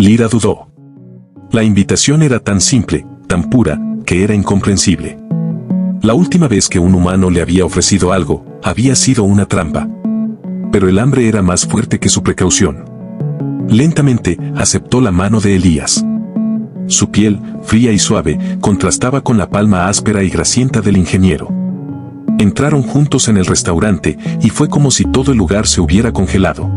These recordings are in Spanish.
Lyra dudó. La invitación era tan simple, tan pura, que era incomprensible. La última vez que un humano le había ofrecido algo, había sido una trampa. Pero el hambre era más fuerte que su precaución. Lentamente, aceptó la mano de Elías. Su piel, fría y suave, contrastaba con la palma áspera y grasienta del ingeniero. Entraron juntos en el restaurante, y fue como si todo el lugar se hubiera congelado.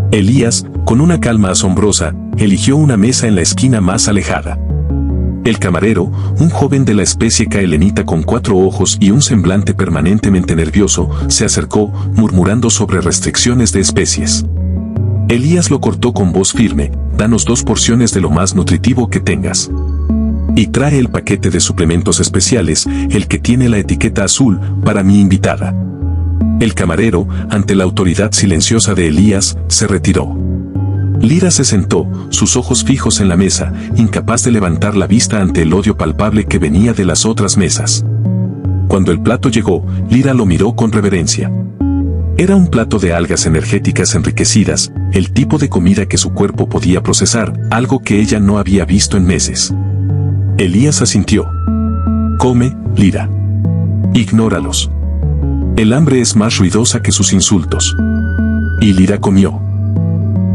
Elías, con una calma asombrosa, eligió una mesa en la esquina más alejada. El camarero, un joven de la especie caelenita con 4 ojos y un semblante permanentemente nervioso, se acercó, murmurando sobre restricciones de especies. Elías lo cortó con voz firme: danos 2 porciones de lo más nutritivo que tengas. Y trae el paquete de suplementos especiales, el que tiene la etiqueta azul, para mi invitada. El camarero, ante la autoridad silenciosa de Elías, se retiró. Lyra se sentó, sus ojos fijos en la mesa, incapaz de levantar la vista ante el odio palpable que venía de las otras mesas. Cuando el plato llegó, Lyra lo miró con reverencia. Era un plato de algas energéticas enriquecidas, el tipo de comida que su cuerpo podía procesar, algo que ella no había visto en meses. Elías asintió. Come, Lyra. Ignóralos. El hambre es más ruidosa que sus insultos. Y Lyra comió.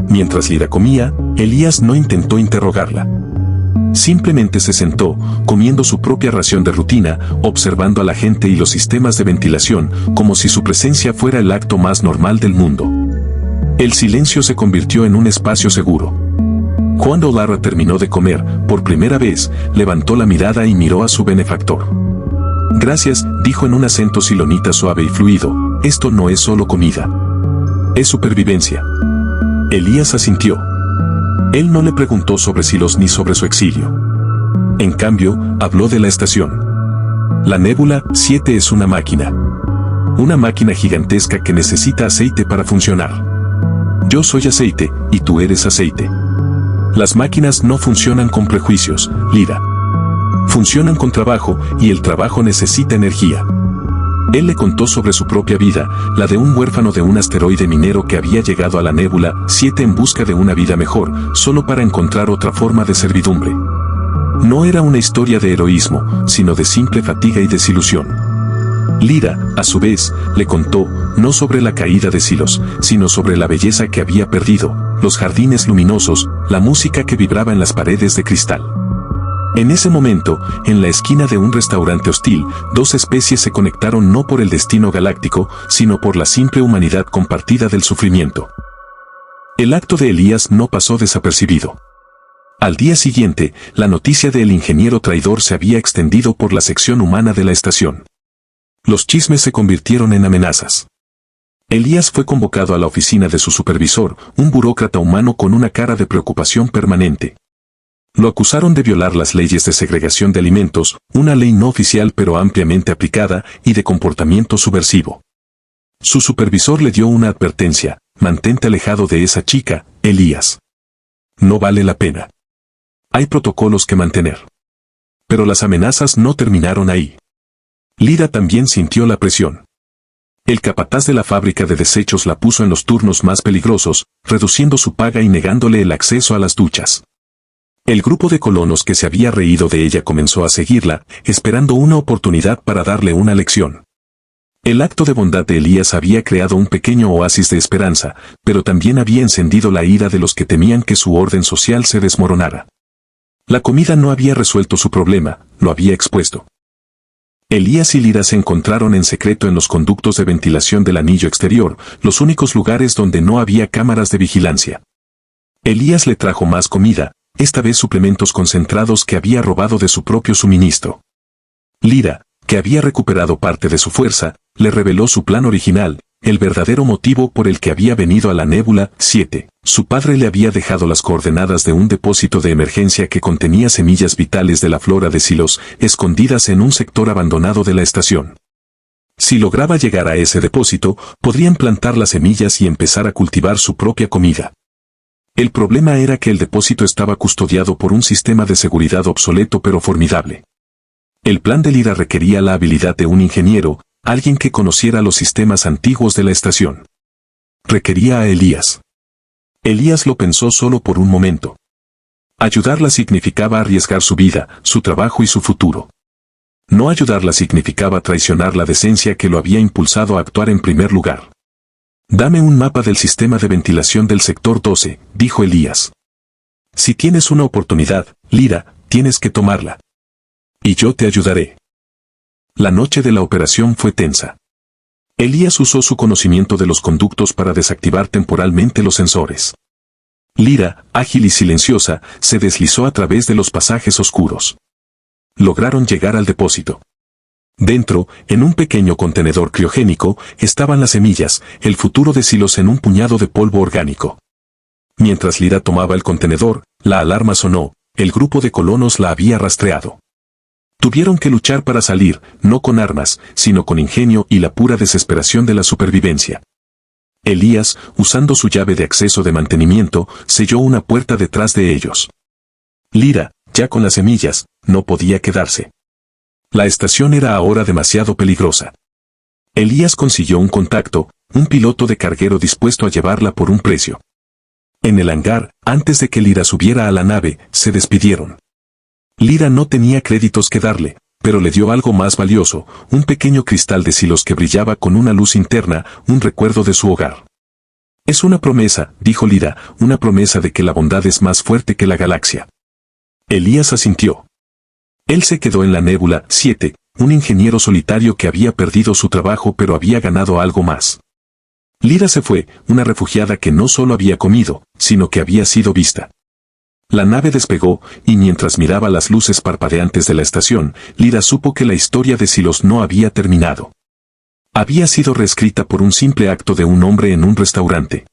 Mientras Lyra comía, Elías no intentó interrogarla. Simplemente se sentó, comiendo su propia ración de rutina, observando a la gente y los sistemas de ventilación, como si su presencia fuera el acto más normal del mundo. El silencio se convirtió en un espacio seguro. Cuando Lara terminó de comer, por primera vez, levantó la mirada y miró a su benefactor. Gracias, dijo en un acento silonita suave y fluido, esto no es solo comida. Es supervivencia. Elías asintió. Él no le preguntó sobre Silos ni sobre su exilio. En cambio, habló de la estación. La Nébula 7 es una máquina. Una máquina gigantesca que necesita aceite para funcionar. Yo soy aceite, y tú eres aceite. Las máquinas no funcionan con prejuicios, Lyra. Funcionan con trabajo, y el trabajo necesita energía. Él le contó sobre su propia vida, la de un huérfano de un asteroide minero que había llegado a la Nébula 7 en busca de una vida mejor, solo para encontrar otra forma de servidumbre. No era una historia de heroísmo, sino de simple fatiga y desilusión. Lyra, a su vez, le contó, no sobre la caída de Silos, sino sobre la belleza que había perdido, los jardines luminosos, la música que vibraba en las paredes de cristal. En ese momento, en la esquina de un restaurante hostil, 2 especies se conectaron no por el destino galáctico, sino por la simple humanidad compartida del sufrimiento. El acto de Elías no pasó desapercibido. Al día siguiente, la noticia del ingeniero traidor se había extendido por la sección humana de la estación. Los chismes se convirtieron en amenazas. Elías fue convocado a la oficina de su supervisor, un burócrata humano con una cara de preocupación permanente. Lo acusaron de violar las leyes de segregación de alimentos, una ley no oficial pero ampliamente aplicada, y de comportamiento subversivo. Su supervisor le dio una advertencia: mantente alejado de esa chica, Elías. No vale la pena. Hay protocolos que mantener. Pero las amenazas no terminaron ahí. Lyra también sintió la presión. El capataz de la fábrica de desechos la puso en los turnos más peligrosos, reduciendo su paga y negándole el acceso a las duchas. El grupo de colonos que se había reído de ella comenzó a seguirla, esperando una oportunidad para darle una lección. El acto de bondad de Elías había creado un pequeño oasis de esperanza, pero también había encendido la ira de los que temían que su orden social se desmoronara. La comida no había resuelto su problema, lo había expuesto. Elías y Lyra se encontraron en secreto en los conductos de ventilación del anillo exterior, los únicos lugares donde no había cámaras de vigilancia. Elías le trajo más comida, esta vez suplementos concentrados que había robado de su propio suministro. Lyra, que había recuperado parte de su fuerza, le reveló su plan original, el verdadero motivo por el que había venido a la Nébula 7. Su padre le había dejado las coordenadas de un depósito de emergencia que contenía semillas vitales de la flora de Silos, escondidas en un sector abandonado de la estación. Si lograba llegar a ese depósito, podrían plantar las semillas y empezar a cultivar su propia comida. El problema era que el depósito estaba custodiado por un sistema de seguridad obsoleto pero formidable. El plan de Lyra requería la habilidad de un ingeniero, alguien que conociera los sistemas antiguos de la estación. Requería a Elías. Elías lo pensó solo por un momento. Ayudarla significaba arriesgar su vida, su trabajo y su futuro. No ayudarla significaba traicionar la decencia que lo había impulsado a actuar en primer lugar. «Dame un mapa del sistema de ventilación del sector 12», dijo Elías. «Si tienes una oportunidad, Lyra, tienes que tomarla. Y yo te ayudaré». La noche de la operación fue tensa. Elías usó su conocimiento de los conductos para desactivar temporalmente los sensores. Lyra, ágil y silenciosa, se deslizó a través de los pasajes oscuros. Lograron llegar al depósito. Dentro, en un pequeño contenedor criogénico, estaban las semillas, el futuro de Silos en un puñado de polvo orgánico. Mientras Lyra tomaba el contenedor, la alarma sonó, el grupo de colonos la había rastreado. Tuvieron que luchar para salir, no con armas, sino con ingenio y la pura desesperación de la supervivencia. Elías, usando su llave de acceso de mantenimiento, selló una puerta detrás de ellos. Lyra, ya con las semillas, no podía quedarse. La estación era ahora demasiado peligrosa. Elías consiguió un contacto, un piloto de carguero dispuesto a llevarla por un precio. En el hangar, antes de que Lyra subiera a la nave, se despidieron. Lyra no tenía créditos que darle, pero le dio algo más valioso, un pequeño cristal de Silos que brillaba con una luz interna, un recuerdo de su hogar. «Es una promesa», dijo Lyra, «una promesa de que la bondad es más fuerte que la galaxia». Elías asintió. Él se quedó en la Nébula 7, un ingeniero solitario que había perdido su trabajo pero había ganado algo más. Lyra se fue, una refugiada que no solo había comido, sino que había sido vista. La nave despegó, y mientras miraba las luces parpadeantes de la estación, Lyra supo que la historia de Silos no había terminado. Había sido reescrita por un simple acto de un hombre en un restaurante.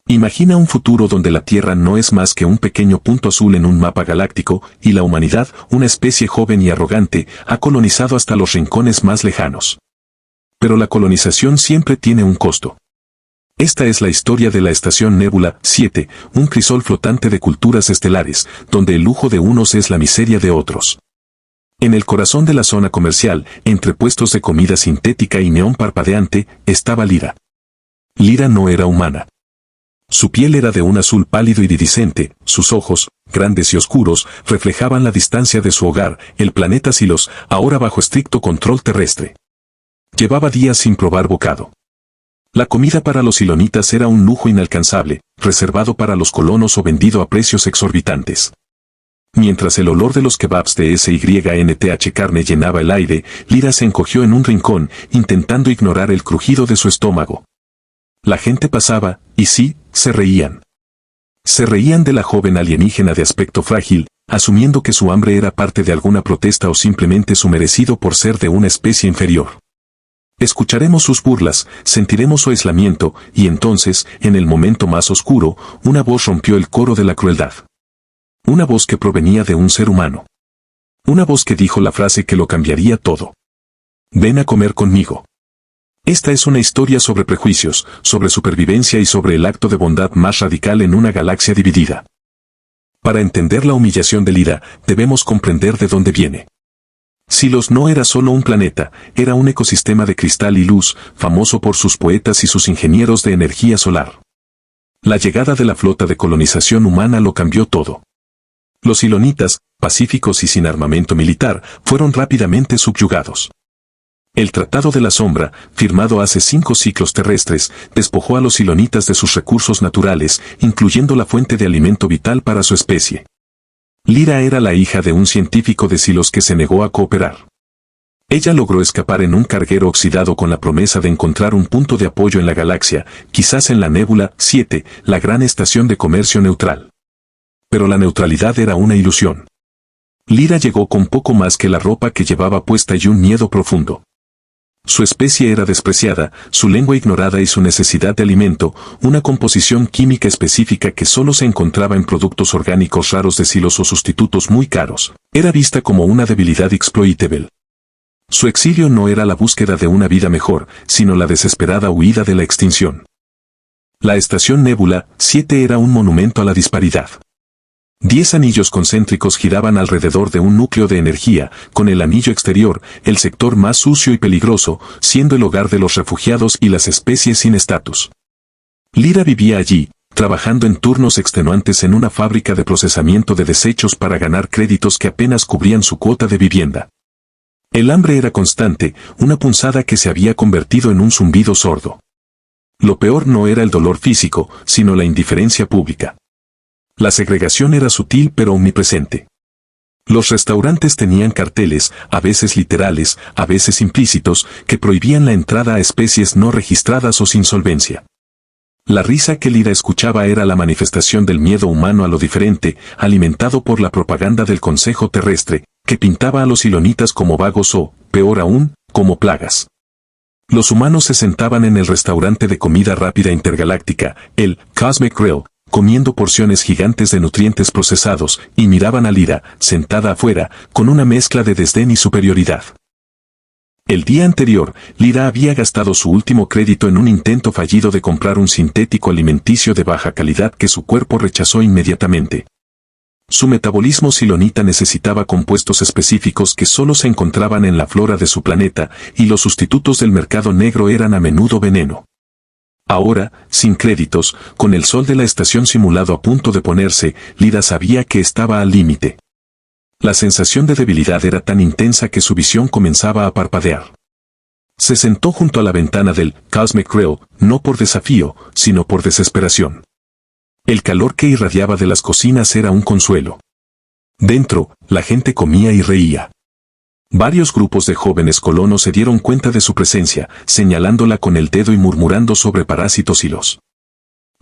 Imagina un futuro donde la Tierra no es más que un pequeño punto azul en un mapa galáctico, y la humanidad, una especie joven y arrogante, ha colonizado hasta los rincones más lejanos. Pero la colonización siempre tiene un costo. Esta es la historia de la estación Nébula 7, un crisol flotante de culturas estelares, donde el lujo de unos es la miseria de otros. En el corazón de la zona comercial, entre puestos de comida sintética y neón parpadeante, estaba Lyra. Lyra no era humana. Su piel era de un azul pálido y iridiscente, sus ojos, grandes y oscuros, reflejaban la distancia de su hogar, el planeta Silos, ahora bajo estricto control terrestre. Llevaba días sin probar bocado. La comida para los silonitas era un lujo inalcanzable, reservado para los colonos o vendido a precios exorbitantes. Mientras el olor de los kebabs de SYNTH carne llenaba el aire, Lyra se encogió en un rincón, intentando ignorar el crujido de su estómago. La gente pasaba, y sí, se reían. Se reían de la joven alienígena de aspecto frágil, asumiendo que su hambre era parte de alguna protesta o simplemente su merecido por ser de una especie inferior. Escucharemos sus burlas, sentiremos su aislamiento, y entonces, en el momento más oscuro, una voz rompió el coro de la crueldad. Una voz que provenía de un ser humano. Una voz que dijo la frase que lo cambiaría todo. «Ven a comer conmigo». Esta es una historia sobre prejuicios, sobre supervivencia y sobre el acto de bondad más radical en una galaxia dividida. Para entender la humillación de Lyra, debemos comprender de dónde viene. Silos no era solo un planeta, era un ecosistema de cristal y luz, famoso por sus poetas y sus ingenieros de energía solar. La llegada de la flota de colonización humana lo cambió todo. Los silonitas, pacíficos y sin armamento militar, fueron rápidamente subyugados. El Tratado de la Sombra, firmado hace 5 ciclos terrestres, despojó a los silonitas de sus recursos naturales, incluyendo la fuente de alimento vital para su especie. Lyra era la hija de un científico de Silos que se negó a cooperar. Ella logró escapar en un carguero oxidado con la promesa de encontrar un punto de apoyo en la galaxia, quizás en la Nébula 7, la gran estación de comercio neutral. Pero la neutralidad era una ilusión. Lyra llegó con poco más que la ropa que llevaba puesta y un miedo profundo. Su especie era despreciada, su lengua ignorada y su necesidad de alimento, una composición química específica que solo se encontraba en productos orgánicos raros de Silos o sustitutos muy caros, era vista como una debilidad exploitable. Su exilio no era la búsqueda de una vida mejor, sino la desesperada huida de la extinción. La estación Nébula 7 era un monumento a la disparidad. 10 anillos concéntricos giraban alrededor de un núcleo de energía, con el anillo exterior, el sector más sucio y peligroso, siendo el hogar de los refugiados y las especies sin estatus. Lyra vivía allí, trabajando en turnos extenuantes en una fábrica de procesamiento de desechos para ganar créditos que apenas cubrían su cuota de vivienda. El hambre era constante, una punzada que se había convertido en un zumbido sordo. Lo peor no era el dolor físico, sino la indiferencia pública. La segregación era sutil pero omnipresente. Los restaurantes tenían carteles, a veces literales, a veces implícitos, que prohibían la entrada a especies no registradas o sin solvencia. La risa que Lyra escuchaba era la manifestación del miedo humano a lo diferente, alimentado por la propaganda del Consejo Terrestre, que pintaba a los silonitas como vagos o, peor aún, como plagas. Los humanos se sentaban en el restaurante de comida rápida intergaláctica, el Cosmic Grill, comiendo porciones gigantes de nutrientes procesados, y miraban a Lyra, sentada afuera, con una mezcla de desdén y superioridad. El día anterior, Lyra había gastado su último crédito en un intento fallido de comprar un sintético alimenticio de baja calidad que su cuerpo rechazó inmediatamente. Su metabolismo silonita necesitaba compuestos específicos que solo se encontraban en la flora de su planeta, y los sustitutos del mercado negro eran a menudo veneno. Ahora, sin créditos, con el sol de la estación simulado a punto de ponerse, Lyra sabía que estaba al límite. La sensación de debilidad era tan intensa que su visión comenzaba a parpadear. Se sentó junto a la ventana del Cosmic Grill, no por desafío, sino por desesperación. El calor que irradiaba de las cocinas era un consuelo. Dentro, la gente comía y reía. Varios grupos de jóvenes colonos se dieron cuenta de su presencia, señalándola con el dedo y murmurando sobre parásitos y los.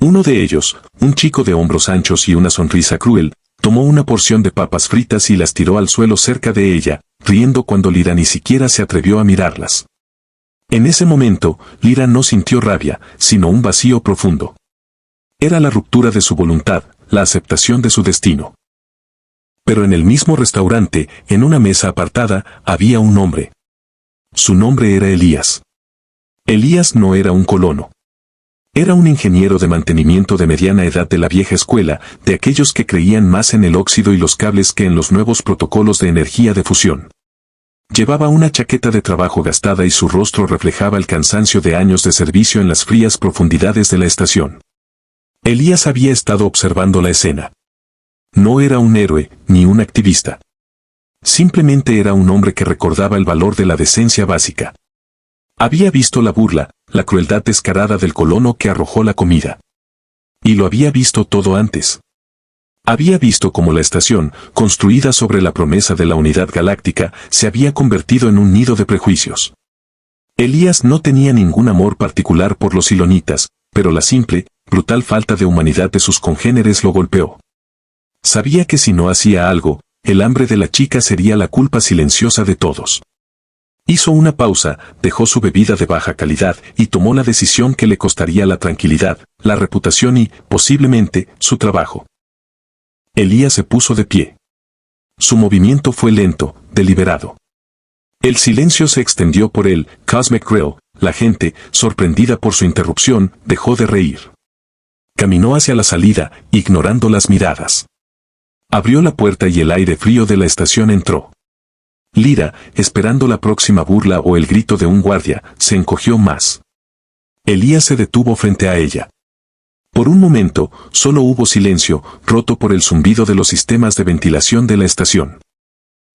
Uno de ellos, un chico de hombros anchos y una sonrisa cruel, tomó una porción de papas fritas y las tiró al suelo cerca de ella, riendo cuando Lyra ni siquiera se atrevió a mirarlas. En ese momento, Lyra no sintió rabia, sino un vacío profundo. Era la ruptura de su voluntad, la aceptación de su destino. Pero en el mismo restaurante, en una mesa apartada, había un hombre. Su nombre era Elías. Elías no era un colono. Era un ingeniero de mantenimiento de mediana edad de la vieja escuela, de aquellos que creían más en el óxido y los cables que en los nuevos protocolos de energía de fusión. Llevaba una chaqueta de trabajo gastada y su rostro reflejaba el cansancio de años de servicio en las frías profundidades de la estación. Elías había estado observando la escena. No era un héroe, ni un activista. Simplemente era un hombre que recordaba el valor de la decencia básica. Había visto la burla, la crueldad descarada del colono que arrojó la comida. Y lo había visto todo antes. Había visto cómo la estación, construida sobre la promesa de la unidad galáctica, se había convertido en un nido de prejuicios. Elías no tenía ningún amor particular por los silonitas, pero la simple, brutal falta de humanidad de sus congéneres lo golpeó. Sabía que si no hacía algo, el hambre de la chica sería la culpa silenciosa de todos. Hizo una pausa, dejó su bebida de baja calidad y tomó la decisión que le costaría la tranquilidad, la reputación y, posiblemente, su trabajo. Elías se puso de pie. Su movimiento fue lento, deliberado. El silencio se extendió por el Cosmic Grill. La gente, sorprendida por su interrupción, dejó de reír. Caminó hacia la salida, ignorando las miradas. Abrió la puerta y el aire frío de la estación entró. Lyra, esperando la próxima burla o el grito de un guardia, se encogió más. Elías se detuvo frente a ella. Por un momento, solo hubo silencio, roto por el zumbido de los sistemas de ventilación de la estación.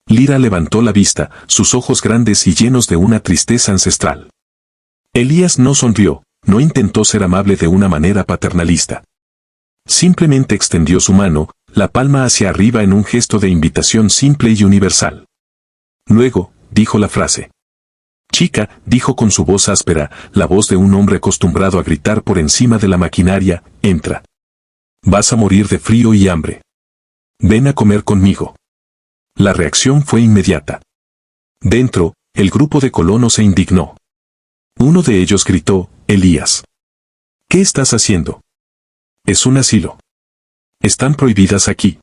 Lyra levantó la vista, sus ojos grandes y llenos de una tristeza ancestral. Elías no sonrió, no intentó ser amable de una manera paternalista. Simplemente extendió su mano, la palma hacia arriba en un gesto de invitación simple y universal. Luego, dijo la frase. Chica, dijo con su voz áspera, la voz de un hombre acostumbrado a gritar por encima de la maquinaria, entra. Vas a morir de frío y hambre. Ven a comer conmigo. La reacción fue inmediata. Dentro, el grupo de colonos se indignó. Uno de ellos gritó, Elías. ¿Qué estás haciendo? Es un asilo. Están prohibidas aquí.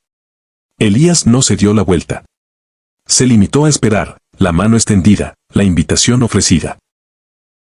Elías no se dio la vuelta. Se limitó a esperar, la mano extendida, la invitación ofrecida.